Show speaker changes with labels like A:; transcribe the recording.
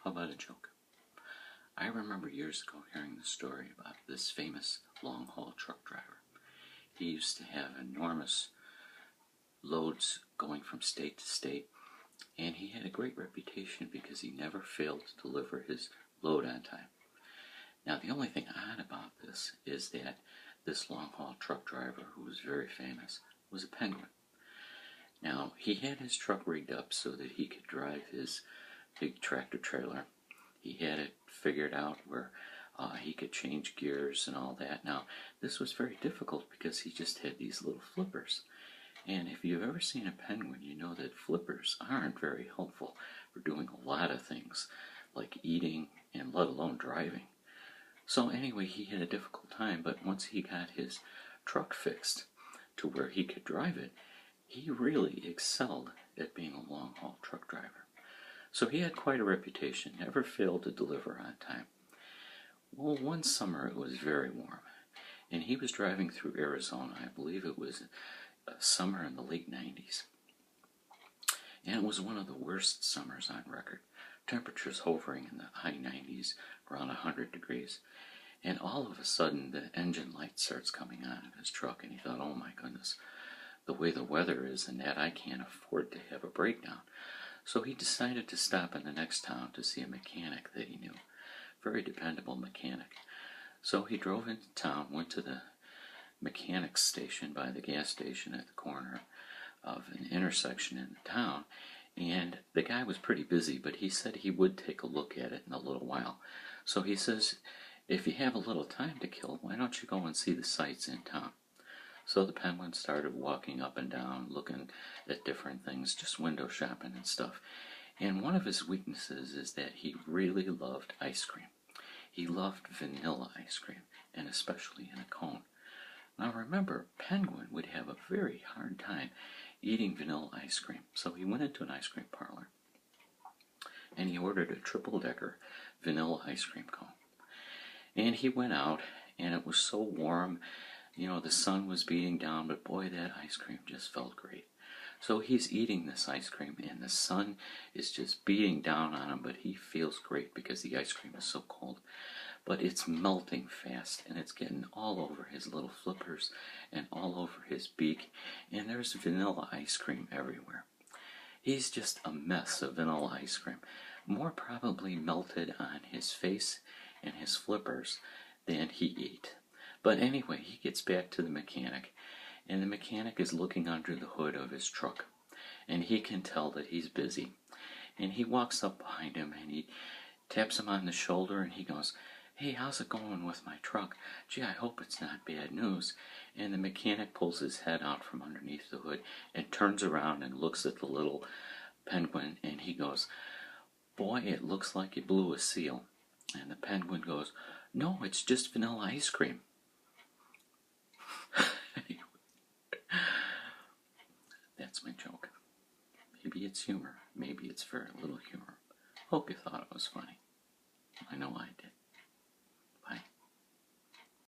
A: How about a joke? I remember years ago hearing the story about this famous long-haul truck driver. He used to have enormous loads going from state to state, and he had a great reputation because he never failed to deliver his load on time. Now, the only thing odd about this is that this long-haul truck driver, who was very famous, was a penguin. Now, he had his truck rigged up so that he could drive his big tractor trailer. He had it figured out where he could change gears and all that. Now, this was very difficult because he just had these little flippers. And if you've ever seen a penguin, you know that flippers aren't very helpful for doing a lot of things, like eating and let alone driving. So anyway, he had a difficult time, but once he got his truck fixed to where he could drive it, he really excelled at being a long-haul truck driver. So he had quite a reputation, never failed to deliver on time. Well, one summer it was very warm, and he was driving through Arizona. I believe it was summer in the late 90s. And it was one of the worst summers on record. Temperatures hovering in the high 90s, around 100 degrees. And all of a sudden, the engine light starts coming on in his truck, and he thought, oh my goodness, the way the weather is and that, I can't afford to have a breakdown. So he decided to stop in the next town to see a mechanic that he knew. Very dependable mechanic. So he drove into town, went to the mechanics station by the gas station at the corner of an intersection in the town, and the guy was pretty busy, but he said he would take a look at it in a little while. So he says, if you have a little time to kill, why don't you go and see the sights in town? So the penguin started walking up and down, looking at different things, just window shopping and stuff. And one of his weaknesses is that he really loved ice cream. He loved vanilla ice cream, and especially in a cone. Now remember, Penguin would have a very hard time eating vanilla ice cream. So he went into an ice cream parlor, and he ordered a triple-decker vanilla ice cream cone. And he went out, and it was so warm. You know, the sun was beating down, but boy, that ice cream just felt great. So he's eating this ice cream, and the sun is just beating down on him, but he feels great because the ice cream is so cold. But it's melting fast, and it's getting all over his little flippers and all over his beak, and there's vanilla ice cream everywhere. He's just a mess of vanilla ice cream, more probably melted on his face and his flippers than he ate. But anyway, he gets back to the mechanic, and the mechanic is looking under the hood of his truck, and he can tell that he's busy. And he walks up behind him, and he taps him on the shoulder, and he goes, hey, how's it going with my truck? Gee, I hope it's not bad news. And the mechanic pulls his head out from underneath the hood and turns around and looks at the little penguin, and he goes, boy, it looks like you blew a seal. And the penguin goes, no, it's just vanilla ice cream. Anyway, that's my joke. Maybe it's humor. Maybe it's very little humor. Hope you thought it was funny. I know I did.